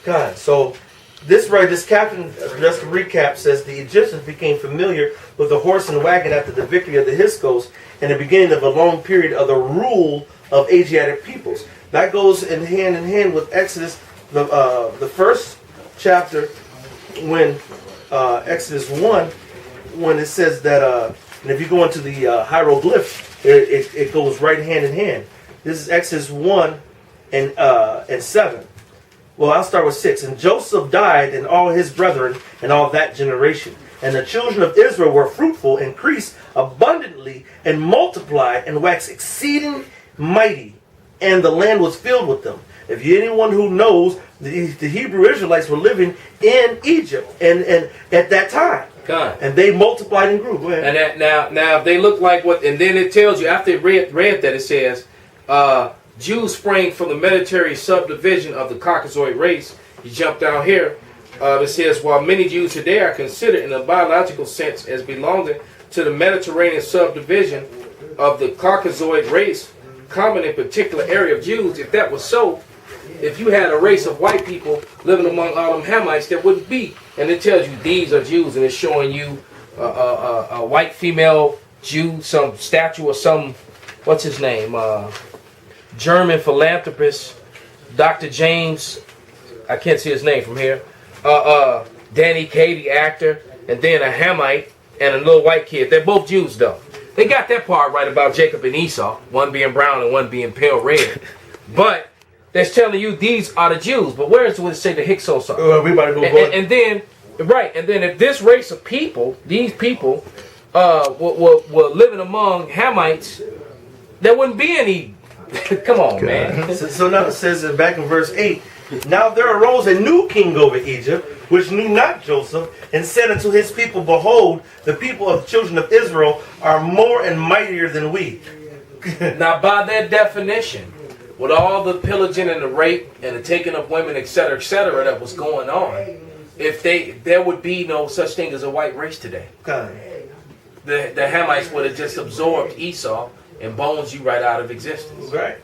God, so this captain, just to recap, says the Egyptians became familiar with the horse and wagon after the victory of the Hyksos and the beginning of a long period of the rule of Asiatic peoples. That goes in hand with Exodus, the first chapter, when Exodus 1, when it says that, and if you go into the hieroglyph, it goes right hand in hand. This is Exodus 1 and 7. Well, I'll start with 6. And Joseph died, and all his brethren, and all that generation. And the children of Israel were fruitful, increased abundantly, and multiplied, and waxed exceeding mighty. And the land was filled with them. If you anyone who knows, the Hebrew Israelites were living in Egypt, and at that time. God. And they multiplied and grew. Go ahead. And that, now, if they look like what, and then it tells you, after it read that, it says, Jews sprang from the Mediterranean subdivision of the Caucasoid race. You jump down here. It says, while many Jews today are considered in a biological sense as belonging to the Mediterranean subdivision of the Caucasoid race, common in particular area of Jews, if that was so, if you had a race of white people living among all them Hamites, there wouldn't be. And it tells you these are Jews, and it's showing you a white female Jew, some statue or some, what's his name? German philanthropist, Dr. James, I can't see his name from here, Danny Kaye, the actor, and then a Hamite and a little white kid. They're both Jews, though. They got that part right about Jacob and Esau, one being brown and one being pale red. But that's telling you these are the Jews. But where is it say the Hyksos are? We about to go and then, right, and then if this race of people, these people, were living among Hamites, there wouldn't be any. Come on, man. So now it says back in verse 8, now there arose a new king over Egypt, which knew not Joseph, and said unto his people, behold, the people of the children of Israel are more and mightier than we. Now, by that definition, with all the pillaging and the rape and the taking of women, etc., that was going on, there would be no such thing as a white race today. The Hamites would have just absorbed Esau and bones you right out of existence. Right.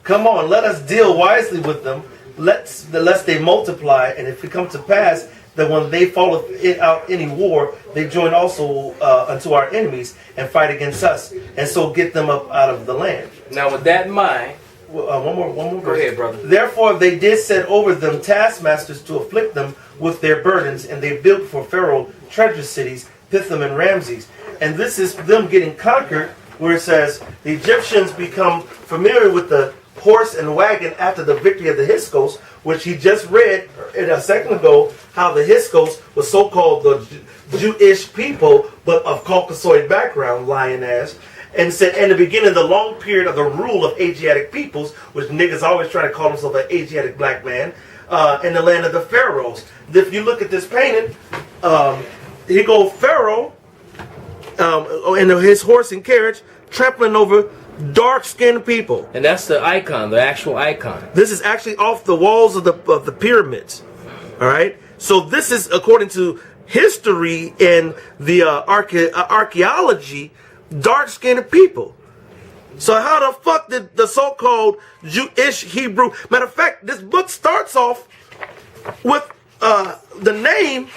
Come on, let us deal wisely with them, lest they multiply, and if it come to pass that when they fall out any war, they join also unto our enemies and fight against us, and so get them up out of the land. Now, with that in mind, one more verse. Go ahead, brother. Therefore they did set over them taskmasters to afflict them with their burdens, and they built for Pharaoh treasure cities, Pithom and Ramses. And this is them getting conquered, where it says the Egyptians become familiar with the horse and wagon after the victory of the Hyksos, which he just read a second ago, how the Hyksos was so-called the Jewish people, but of Caucasoid background, lying ass, and said, in the beginning of the long period of the rule of Asiatic peoples, which niggas always try to call themselves an Asiatic black man, in the land of the pharaohs. If you look at this painting, he goes Pharaoh, in his horse and carriage, trampling over dark-skinned people. And that's the icon, the actual icon. This is actually off the walls of the pyramids. All right? So this is, according to history and the archaeology, dark-skinned people. So how the fuck did the so-called Jewish Hebrew... Matter of fact, this book starts off with the name,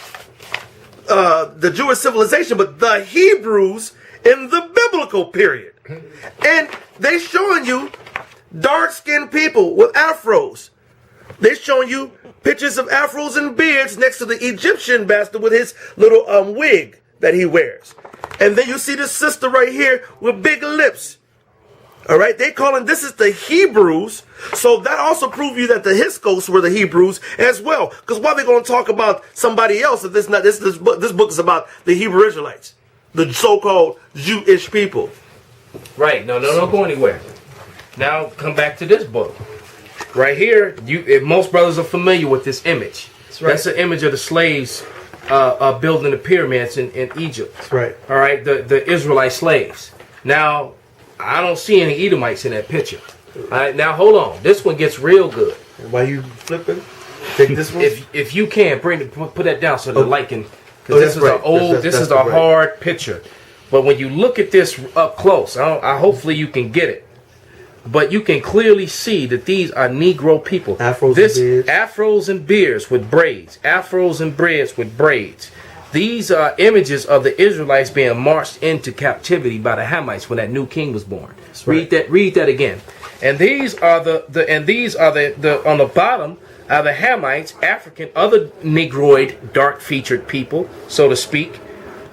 the Jewish civilization, but the Hebrews in the biblical period. And they showing you dark-skinned people with afros. They showing you pictures of afros and beards next to the Egyptian bastard with his little wig that he wears. And then you see this sister right here with big lips. All right, they calling this is the Hebrews. So that also proves you that the Hyksos were the Hebrews as well. Because why are they going to talk about somebody else if this book is about the Hebrew Israelites, the so-called Jewish people? Right. No, don't go anywhere. Now come back to this book. Right here, if most brothers are familiar with this image. That's right. That's an image of the slaves building the pyramids in Egypt. That's right. All right, the Israelite slaves. Now, I don't see any Edomites in that picture. All right, now hold on. This one gets real good. Why you flipping? Take this one. If you can put that down so the light can. Because this is an old. This is a hard picture. But when you look at this up close, hopefully you can get it. but you can clearly see that these are Negro people. Afros and beards. Afros and beards with braids. Afros and beards with braids. These are images of the Israelites being marched into captivity by the Hamites when that new king was born. right. Read that again. And these are the on the bottom are the Hamites, African, other Negroid, dark-featured people, so to speak,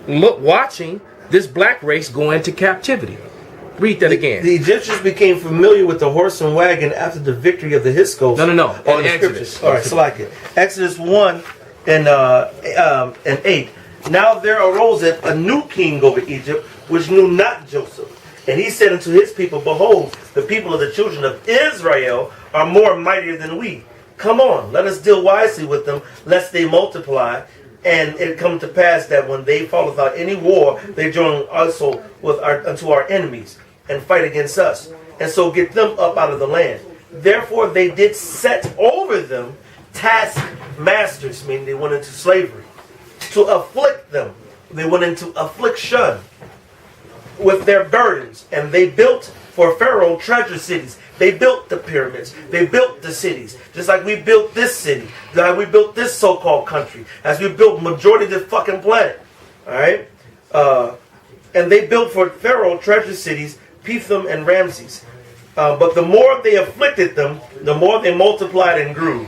watching this black race go into captivity. Read that again. The Egyptians became familiar with the horse and wagon after the victory of the Hyksos. No. On the Exodus. scriptures. All right, so like it. Exodus 1 and 8. Now there arose a new king over Egypt, which knew not Joseph. And he said unto his people, Behold, the people of the children of Israel are more mightier than we. Come on, let us deal wisely with them, lest they multiply. And it come to pass that when they fall without any war, they join also with unto our enemies, and fight against us, and so get them up out of the land. Therefore they did set over them taskmasters, meaning they went into slavery, to afflict them. They went into affliction with their burdens, and they built for Pharaoh treasure cities. They built the pyramids. They built the cities. Just like we built this city. Like we built this so-called country. As we built majority of the fucking planet. Alright? And they built for Pharaoh treasure cities, Pithom and Ramses. But the more they afflicted them, the more they multiplied and grew.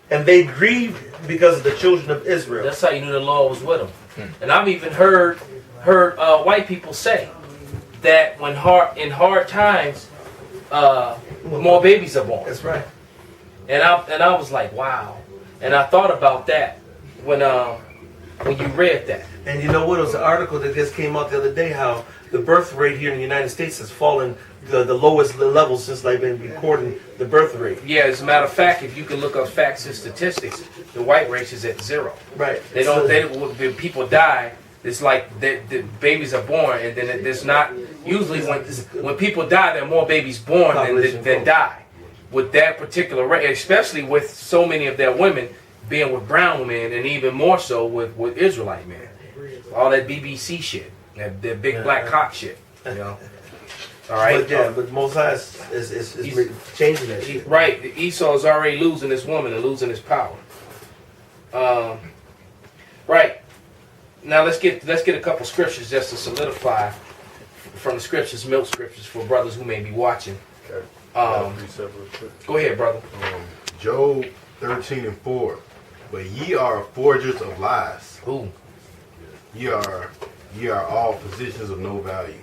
And they grieved because of the children of Israel. That's how you knew the Lord was with them. And I've even heard white people say that when in hard times, more babies are born. That's right. And I was like, wow. And I thought about that when you read that. And you know what? It was an article that just came out the other day how the birth rate here in the United States has fallen the lowest level since they've been recording the birth rate. Yeah, as a matter of fact, if you can look up facts and statistics, the white race is at 0. Right. When people die, it's like the babies are born, and then there's not, usually when people die, there are more babies born than die. With that particular race, especially with so many of their women being with brown men, and even more so with Israelite men. All that BBC shit, that big black cock shit, you know. All right. But Most High is changing that shit. Right. Esau is already losing his woman and losing his power. Right. Now let's get a couple scriptures just to solidify from the scriptures, milk scriptures for brothers who may be watching. Okay. Go ahead, brother. Job 13:4. But ye are forgers of lies. Who? Ye are all physicians of no value.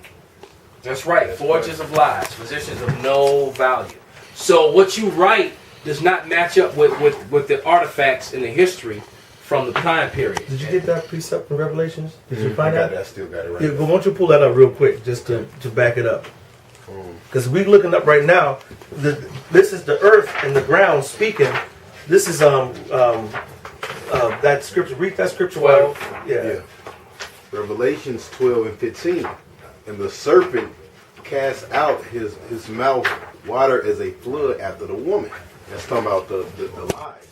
That's right. Forgers of lies, physicians of no value. So what you write does not match up with the artifacts in the history from the time period. Did you get that precept in Revelations? Did you I find got that? that. Still got it right. Yeah, why don't you pull that up real quick just to back it up? Because we're looking up right now. This is the earth and the ground speaking. This is that scripture. Read that scripture. 12. Yeah. Revelations 12:15. And the serpent cast out his mouth water as a flood after the woman. That's talking about the lies.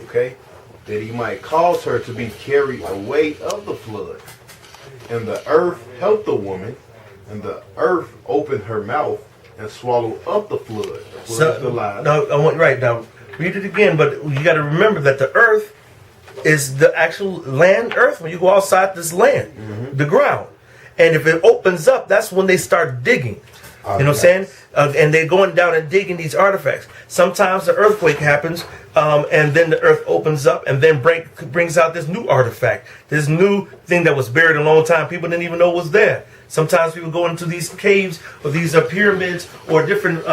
Okay? That he might cause her to be carried away of the flood. And the earth helped the woman, and the earth opened her mouth and swallowed up the flood. So, The lies. no, I want right now. Read it again, but you got to remember that the earth is the actual land, earth. When you go outside this land, the ground, and if it opens up, that's when they start digging. You know what I'm saying? And they're going down and digging these artifacts. Sometimes the earthquake happens, and then the earth opens up and then brings out this new artifact, this new thing that was buried a long time. People didn't even know was there. Sometimes people go into these caves or these pyramids or different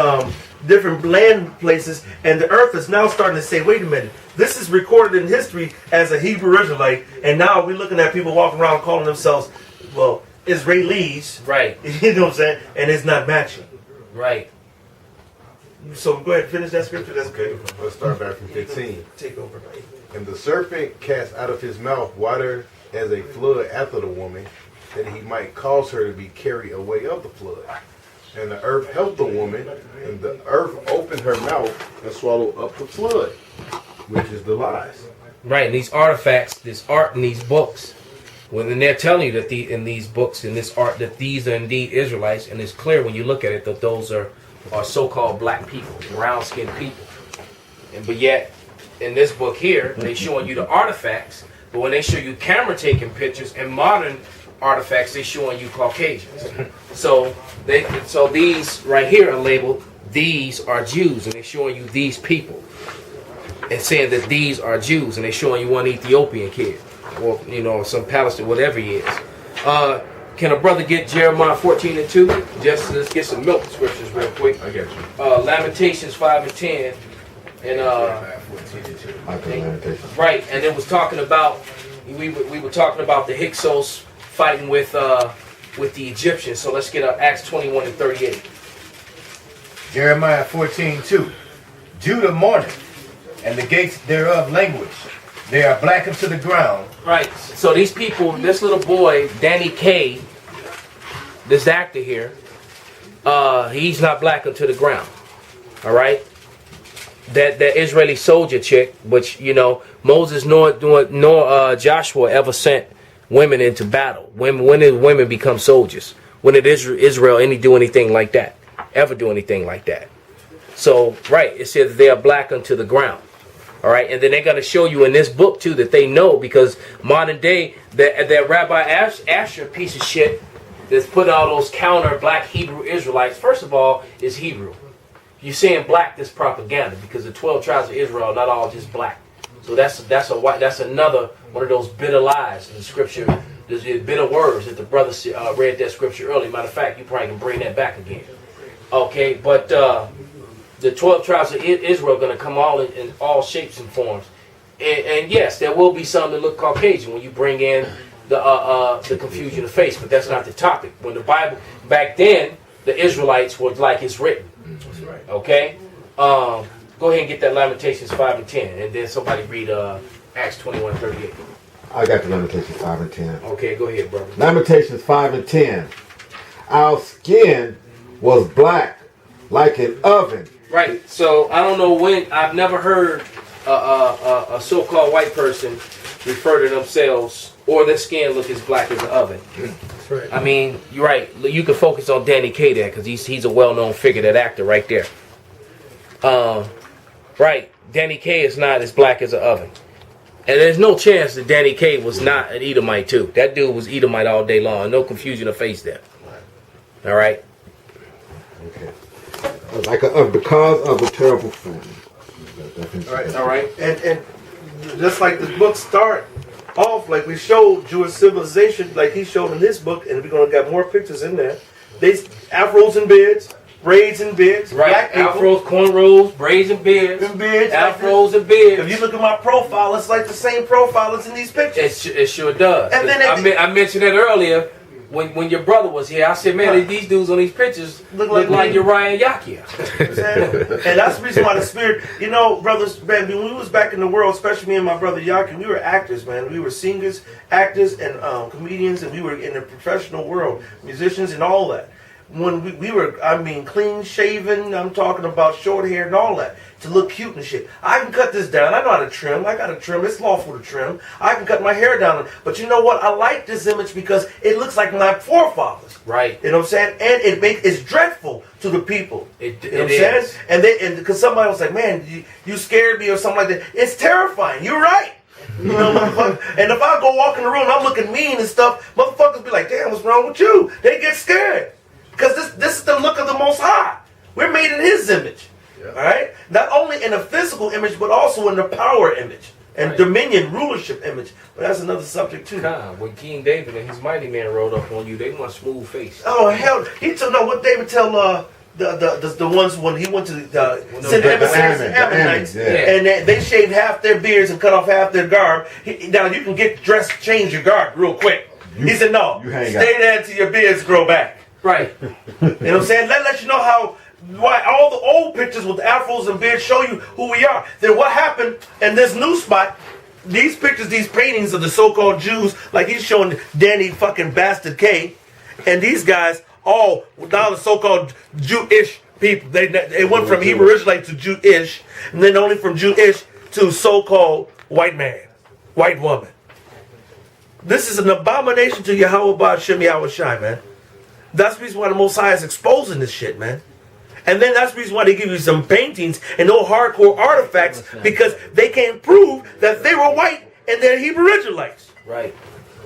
land places, and the earth is now starting to say, wait a minute, this is recorded in history as a Hebrew Israelite, and now we're looking at people walking around calling themselves, well, Israelis. Right. You know what I'm saying? And it's not matching. Right. So go ahead, finish that scripture. That's Okay, good. let's start back from 15. Take over. And the serpent cast out of his mouth water as a flood after the woman, that he might cause her to be carried away of the flood. And the earth helped the woman, and the earth opened her mouth and swallowed up the flood, which is the lies. Right. And these artifacts, this art in these books, when they're telling you that in these books, in this art, that these are indeed Israelites, and it's clear when you look at it that those are are so-called black people, brown-skinned people. But yet, in this book here, they showing you the artifacts, but when they show you camera taking pictures and modern artifacts, they showing you Caucasians. So these right here are labeled, these are Jews, and they're showing you these people. And saying that these are Jews, and they're showing you one Ethiopian kid, or some Palestinian, whatever he is. Can a brother get Jeremiah 14:2? Just let's get some milk scriptures real quick. I got you. Lamentations 5:10, and right, and it was talking about we were talking about the Hyksos fighting with the Egyptians. So let's get Acts 21:38. Jeremiah 14:2. Judah mourneth, and the gates thereof languish. They are blackened to the ground. Right. So these people, this little boy, Danny Kaye, this actor here, he's not blackened to the ground. All right. That Israeli soldier chick, which Moses nor Joshua ever sent women into battle. When did women become soldiers? When did Israel do anything like that? Ever do anything like that? So right, it says that they are blackened to the ground. All right, and then they're going to show you in this book too that they know, because modern day that Rabbi Asher piece of shit that's put all those counter black Hebrew Israelites. First of all, is Hebrew. You're saying black, that's propaganda, because the 12 tribes of Israel are not all just black. So that's another one of those bitter lies in the scripture. There's bitter words that the brother read that scripture earlier. Matter of fact, you probably can bring that back again. Okay, but the 12 tribes of Israel are going to come all in all shapes and forms. And yes, there will be some that look Caucasian when you bring in the confusion of face, but that's not the topic. When the Bible, back then, the Israelites were like it's written. That's right. Okay? Go ahead and get that Lamentations 5:10, and then somebody read Acts 21:38. I got the Lamentations 5:10. Okay, go ahead, brother. Lamentations 5:10. Our skin was black like an oven. Right. So I don't know when. I've never heard a so-called white person refer to themselves or their skin look as black as an oven. That's right. I mean, you're right. You can focus on Danny Kaye there, because he's a well-known figure, that actor right there. Right. Danny Kaye is not as black as an oven. And there's no chance that Danny Kaye was not an Edomite too. That dude was Edomite all day long. No confusion of face there. All right. Okay. Like because of a terrible form. All right. And just like the book start off, like we showed Jewish civilization, like he showed in his book, and we're gonna get more pictures in there. They afros and beards, braids and beards, Right. black people, Afros, cornrows, braids and beards. Afros and beards. If you look at my profile, it's like the same profile as in these pictures. It sure does. And then I mentioned it earlier when your brother was here. I said, man, these dudes on these pictures look like Uriah and Yakia. And that's the reason why the spirit, brothers, man, when we was back in the world, especially me and my brother Yakin, we were actors, man. We were singers, actors, and comedians, and we were in the professional world, musicians and all that. When we were, clean shaven, I'm talking about short hair and all that, to look cute and shit. I can cut this down. I know how to trim. I got to trim. It's lawful to trim. I can cut my hair down. But you know what? I like this image because it looks like my forefathers. Right. You know what I'm saying? And it's dreadful to the people. You know what I'm is. saying? And because somebody was like, man, you scared me or something like that. It's terrifying. You're right. You know, motherfucker. And if I go walk in the room and I'm looking mean and stuff, motherfuckers be like, damn, what's wrong with you? They get scared. Because this is the look of the Most High. We're made in His image. Yeah. All right? Not only in a physical image, but also in the power image. And dominion, rulership image. But that's another subject too. When King David and his mighty men rode up on you, they want smooth face. Oh, hell. What David tell the ones when he went to send emissaries to Ammonites, and they shaved half their beards and cut off half their garb. Now you can get dressed, change your garb real quick. He said, no, stay there until your beards grow back. Right. You know what I'm saying? Let you know why all the old pictures with afros and beards show you who we are. Then what happened in this new spot, these pictures, these paintings of the so-called Jews, like he's showing Danny fucking Bastard Kaye, and these guys, all now the so-called Jewish people. They went from Hebrew Israelite to Jewish, and then only from Jewish to so-called white man, white woman. This is an abomination to Yahweh Ba'Shem Yahweh Shai, man. That's the reason why the Most High is exposing this shit, man. And then that's the reason why they give you some paintings and no hardcore artifacts, because they can't prove that they were white and they're Hebrew Israelites. Right.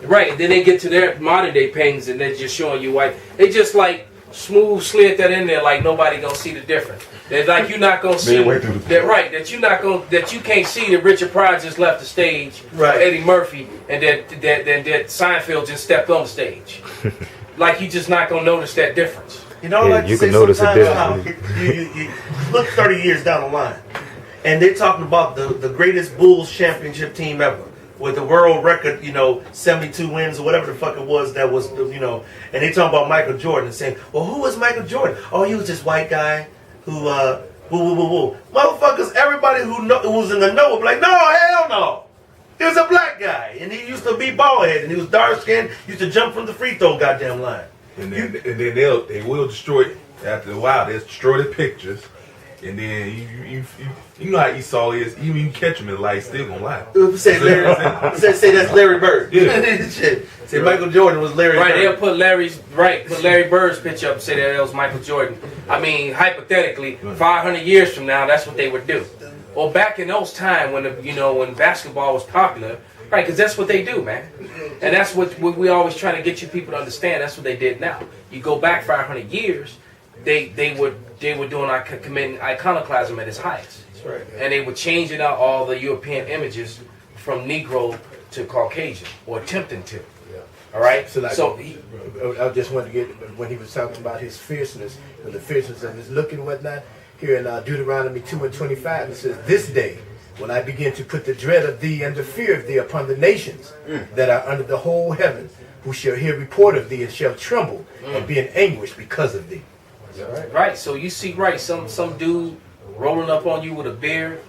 Right. And then they get to their modern day paintings and they're just showing you white. They just like smooth slid that in there like nobody gonna see the difference. That like you're not gonna see that, right? That you're not gonna, that you can't see that Richard Pryor just left the stage, right? Or Eddie Murphy, and that Seinfeld just stepped on the stage. Like you just not gonna notice that difference. You know, like you can notice it difference. You look 30 years down the line, and they're talking about the greatest Bulls championship team ever, with the world record, 72 wins or whatever the fuck it was that was, and they talking about Michael Jordan and saying, well, who was Michael Jordan? Oh, he was this white guy who, Motherfuckers, everybody who was in the know would be like, no, hell no. He was a black guy, and he used to be bald headed, and he was dark skinned, used to jump from the free throw goddamn line. And then they will destroy, after a while, they'll destroy the pictures. And then you know how Esau is. Even you catch him in light, still gonna lie. Say that's Larry Bird. Yeah. Say Michael Jordan was Larry Bird. Right, they'll put Larry Bird's picture up and say that was Michael Jordan. I mean, hypothetically, 500 years from now, that's what they would do. Or back in those times when when basketball was popular, right? Because that's what they do, man. And that's what we always try to get you people to understand. That's what they did now. You go back 500 years, they were committing iconoclasm at its highest. That's right. And they were changing out all the European images from Negro to Caucasian, or attempting to. Yeah. All right. I just wanted to get when he was talking about his fierceness and the fierceness of his look and whatnot. Here in Deuteronomy 2:25, it says, "This day when I begin to put the dread of thee and the fear of thee upon the nations that are under the whole heaven, who shall hear report of thee and shall tremble and be in anguish because of thee." Right. So you see, some dude rolling up on you with a beard,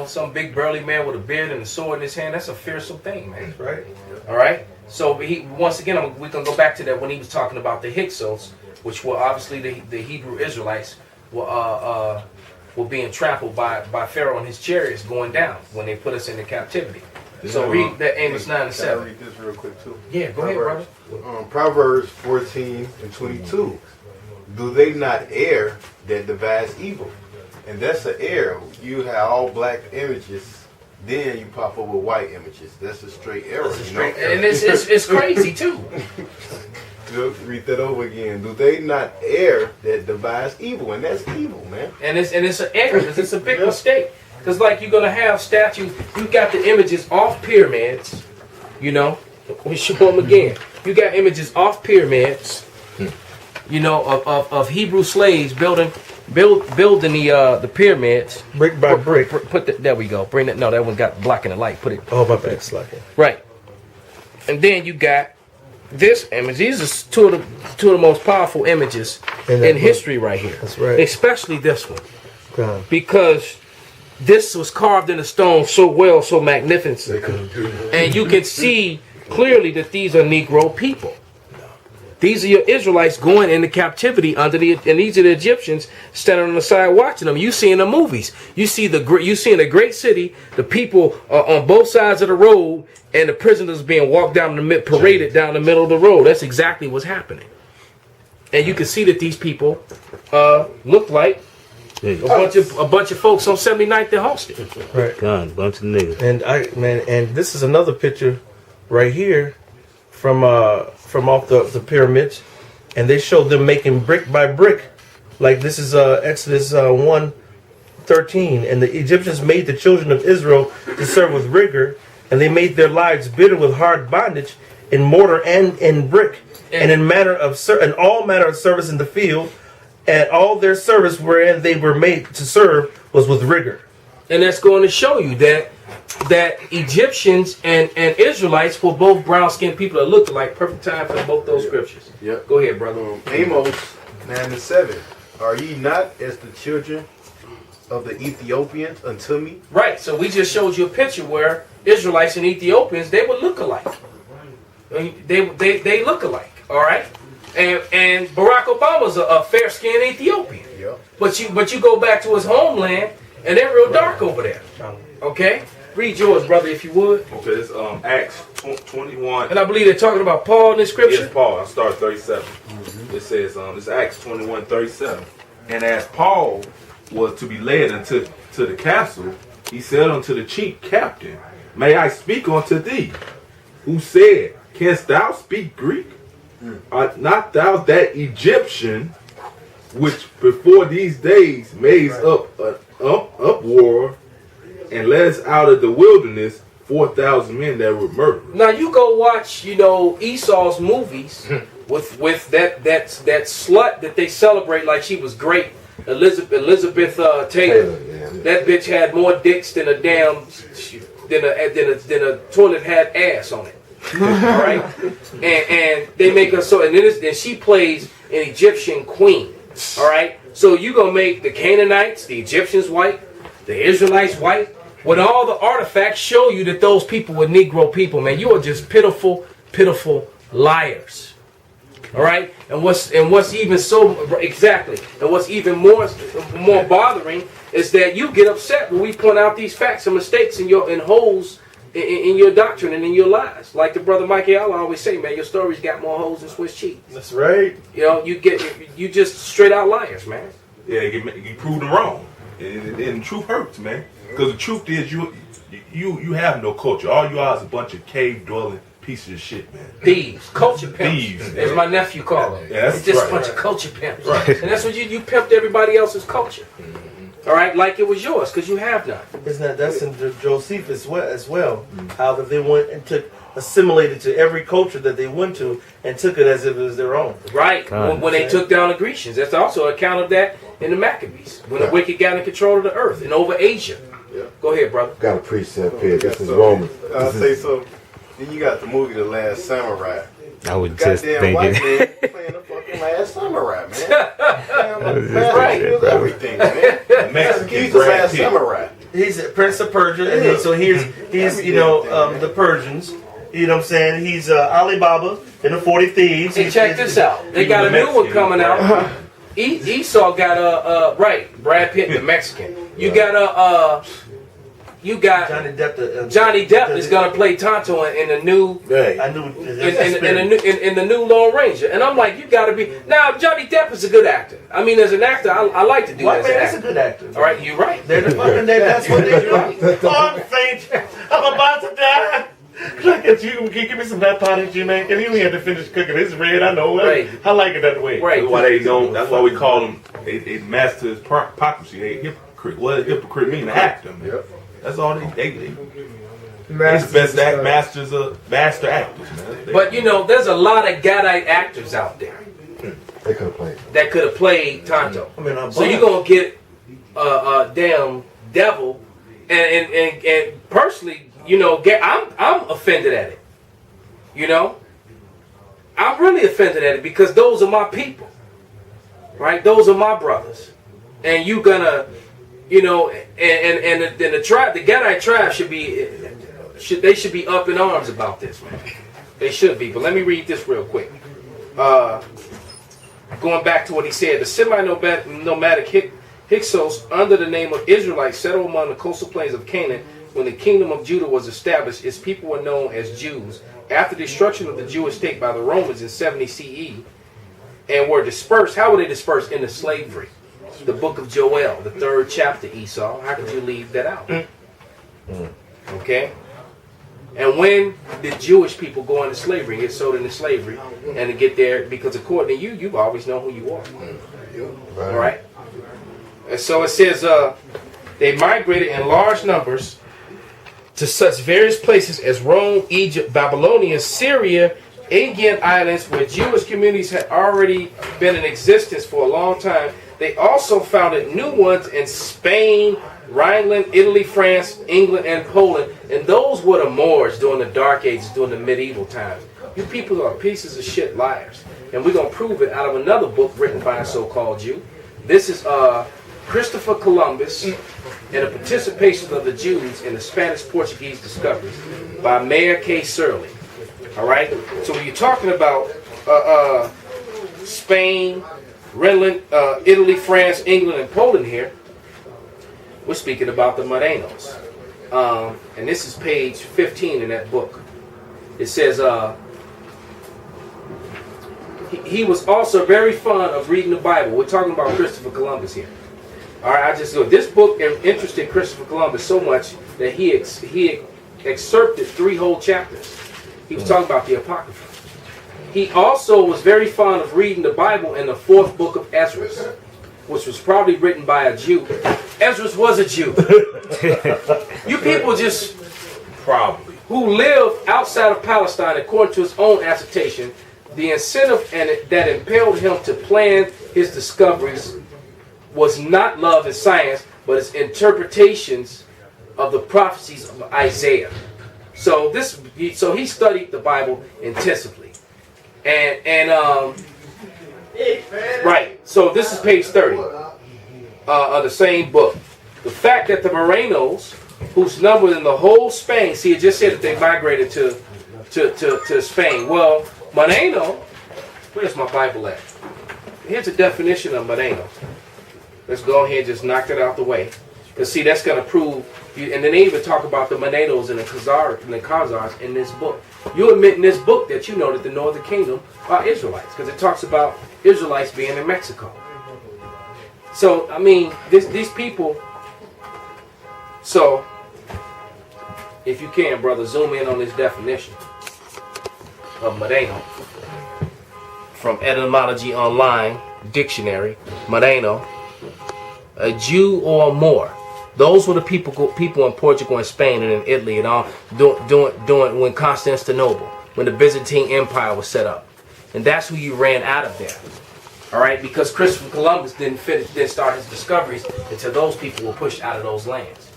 some big burly man with a beard and a sword in his hand. That's a fearsome thing, man. That's right. All right. So once again, we can go back to that when he was talking about the Hyksos, which were obviously the Hebrew Israelites were being trampled by Pharaoh and his chariots going down when they put us into captivity. So read that Amos 9 and 7. Can I read this real quick too? Yeah, go ahead, brother. Proverbs 14:22. Do they not err that devise evil? And that's an error. You have all black images, then you pop up with white images. That's a straight error. And it's crazy too. Read that over again. Do they not err that devise evil? And that's evil, man. And it's an error because it's a big mistake. Because like you're gonna have statues, you got the images off pyramids. Let me show them again. You got images off pyramids. Of Hebrew slaves building the pyramids brick by brick. There we go. Bring that. No, that one got blocking the light. Put it. Oh, my bad. Slacking. Right. And then you got this image. These are two of the most powerful images in history right here. That's right. Especially this one, because this was carved in the stone so well, so magnificent, and you can see clearly that these are Negro people. These are your Israelites going into captivity and these are the Egyptians standing on the side watching them. You see in the movies, you see in a great city, the people are on both sides of the road, and the prisoners being walked paraded down the middle of the road. That's exactly what's happening. And you can see that these people look like a bunch of folks on 79th and Halsted. Right. God, bunch of niggas. And this is another picture right here from off the pyramids, and they showed them making brick by brick. Like this is Exodus 1:13, and the Egyptians made the children of Israel to serve with rigor, and they made their lives bitter with hard bondage in mortar and in brick, and in all manner of service in the field, and all their service wherein they were made to serve was with rigor. And that's going to show you that Egyptians and Israelites were both brown-skinned people that looked alike. Perfect time for both those scriptures. Yep. Go ahead, brother. Amos 9 and 7. Are ye not as the children of the Ethiopians unto me? Right. So we just showed you a picture where Israelites and Ethiopians, they would look alike. They look alike. All right. And Barack Obama's a fair-skinned Ethiopian. Yep. But you go back to his homeland, and they're real dark over there. Okay? Read yours, brother, if you would. Okay, it's Acts 21. And I believe they're talking about Paul in this scripture. Yes, Paul. I start 37. It says, it's Acts 21:37. And as Paul was to be led into the castle, he said unto the chief captain, May I speak unto thee? Who said, Canst thou speak Greek? Art not thou that Egyptian which before these days made up an uproar and led us out of the wilderness 4,000 men that were murdered? Now you go watch, Esau's movies with that slut that they celebrate like she was great, Elizabeth Taylor. Yeah. That bitch had more dicks than a toilet had ass on it. All right, and they make her so, and then she plays an Egyptian queen. All right, so you gonna make the Canaanites, the Egyptians white, the Israelites white, when all the artifacts show you that those people were Negro people, man. You are just pitiful, pitiful liars. All right, and what's even what's even more bothering is that you get upset when we point out these facts and mistakes in holes in your doctrine and in your lies. Like the brother Mikey Allah always say, man, your story's got more holes than Swiss cheese. That's right. You just straight out liars, man. Yeah, you prove them wrong. And the truth hurts, man. Because the truth is you have no culture. All you are is a bunch of cave-dwelling pieces of shit, man. Thieves. Culture pimps. Thieves. As my nephew called them. Yeah, that's it's just right. a bunch of culture pimps. Right. And that's what you pimped everybody else's culture. All right, like it was yours, because you have none. Isn't that's in Josephus as well? How that they went and assimilated to every culture that they went to and took it as if it was their own. Right, when they took down the Grecians. That's also an account of that in the Maccabees, when the wicked got in control of the earth and over Asia. Yeah. Go ahead, brother. Got a precept here. This is So, Romans. I'll say so. Then you got the movie The Last Samurai. I was just Goddamn white thinking. man playing the fucking Last Samurai, man. Damn, Right. He was everything, man. The Mexican He's the Brad Last Pitt. Samurai. He's a Prince of Persia, and so he's the Persians. You know what I'm saying? He's Alibaba and the 40 Thieves. Hey, check this out. They got a new one coming out. Esau got Brad Pitt, the Mexican. You got Johnny Depp is gonna play Tonto in the new I knew in the new Lone Ranger, and I'm like, you gotta be now. Johnny Depp is a good actor. I mean, as an actor, I like to do White as man, an that's a actor. good actor. All right, you're right. They're the fucking that's what they do. Oh, I'm faint. I'm about to die. Can you give me some of that pottage you make? And he only had to finish cooking. It's red, I know. Right. I like it that way. Right. That's why they know. That's why we call them. They master hypocrisy. They hypocrite. What does hypocrite mean? To act them. Yep. That's all they the best master actors, man. But there's a lot of Gadite actors out there They could have played. that could have played Tonto. I mean, So you're gonna get a damn devil, and personally, I'm offended at it. I'm really offended at it because those are my people, right? Those are my brothers, and you gonna, and the tribe, the Gadite tribe should be up in arms about this, man. They should be. But let me read this real quick. Going back to what he said, the semi-nomadic Hyksos, under the name of Israelites, settled among the coastal plains of Canaan. When the kingdom of Judah was established, its people were known as Jews. After the destruction of the Jewish state by the Romans in 70 CE, and were dispersed, how were they dispersed? Into slavery. The book of Joel, the 3rd chapter, Esau. How could you leave that out? Okay? And when did Jewish people go into slavery and get sold into slavery and to get there? Because according to you, you've always known who you are. All right? And so it says they migrated in large numbers to such various places as Rome, Egypt, Babylonia, Syria, Aegean Islands, where Jewish communities had already been in existence for a long time. They also founded new ones in Spain, Rhineland, Italy, France, England, and Poland. And those were the Moors during the Dark Ages, during the medieval times. You people are pieces of shit liars. And we're going to prove it out of another book written by a so-called Jew. This is Christopher Columbus and the participation of the Jews in the Spanish-Portuguese discoveries by Mayor K. Surley. All right? So when you're talking about Spain, Rhineland, Italy, France, England, and Poland here, we're speaking about the Morenos. And this is page 15 in that book. It says, he was also very fond of reading the Bible. We're talking about Christopher Columbus here. All right, this book interested Christopher Columbus so much that he excerpted 3 whole chapters. He was talking about the Apocrypha. He also was very fond of reading the Bible in the 4th book of Ezra, which was probably written by a Jew. Ezra was a Jew. You people just Probably. who lived outside of Palestine, according to his own assertion, the incentive that impelled him to plan his discoveries was not love and science, but his interpretations of the prophecies of Isaiah. So he studied the Bible intensively, and right. So this is page 30 of the same book. The fact that the Morenos, whose number in the whole Spain, see, it just said that they migrated to Spain. Well, Moreno, where's my Bible at? Here's a definition of Moreno. Let's go ahead and just knock it out the way. Because see, that's going to prove, and then they even talk about the Morenos and the Khazars in this book. You admit in this book that you know that the Northern Kingdom are Israelites, because it talks about Israelites being in Mexico. So, I mean, these people, so, if you can, brother, zoom in on this definition of Moreno from Etymology Online Dictionary. Moreno, a Jew or more. Those were the people in Portugal and Spain and in Italy and all during when Constantinople, when the Byzantine Empire was set up, and that's who you ran out of there. All right, because Christopher Columbus didn't start his discoveries until those people were pushed out of those lands.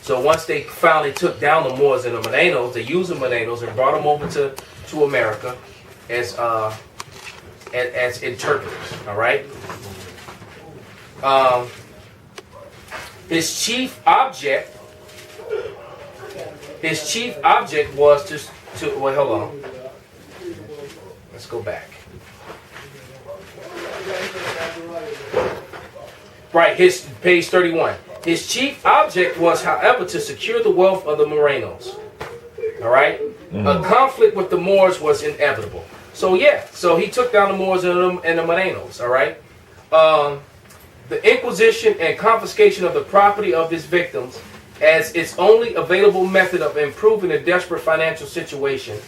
So once they finally took down the Moors and the Morenos, they used the Morenos and brought them over to America as interpreters. All right. His chief object was to well, hold on. Let's go back. Right, his page 31. His chief object was, however, to secure the wealth of the Morenos. All right? A conflict with the Moors was inevitable. So he took down the Moors and the Morenos. All right? The Inquisition and confiscation of the property of his victims as its only available method of improving a desperate financial situation.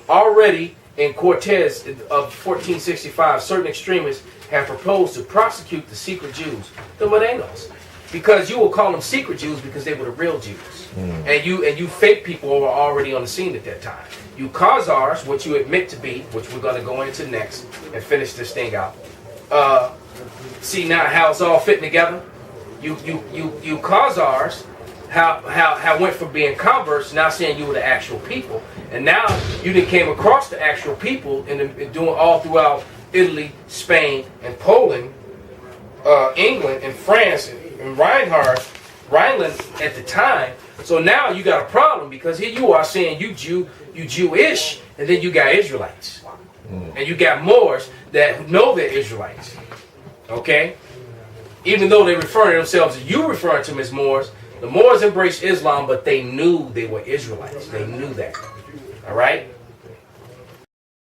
Already in Cortez of 1465, certain extremists have proposed to prosecute the secret Jews, the Morenos. Because you will call them secret Jews because they were the real Jews. And you fake people were already on the scene at that time. You Khazars, what you admit to be, which we're going to go into next and finish this thing out. See now how it's all fitting together? You Khazars, how went from being converts, now saying you were the actual people. And now you done came across the actual people and doing all throughout Italy, Spain, and Poland, England, and France, and Rhineland at the time. So now you got a problem because here you are saying you Jewish, and then you got Israelites. And you got Moors that know they're Israelites. Okay? Even though they refer to themselves, you refer to them as Moors, the Moors embraced Islam, but they knew they were Israelites. They knew that. All right?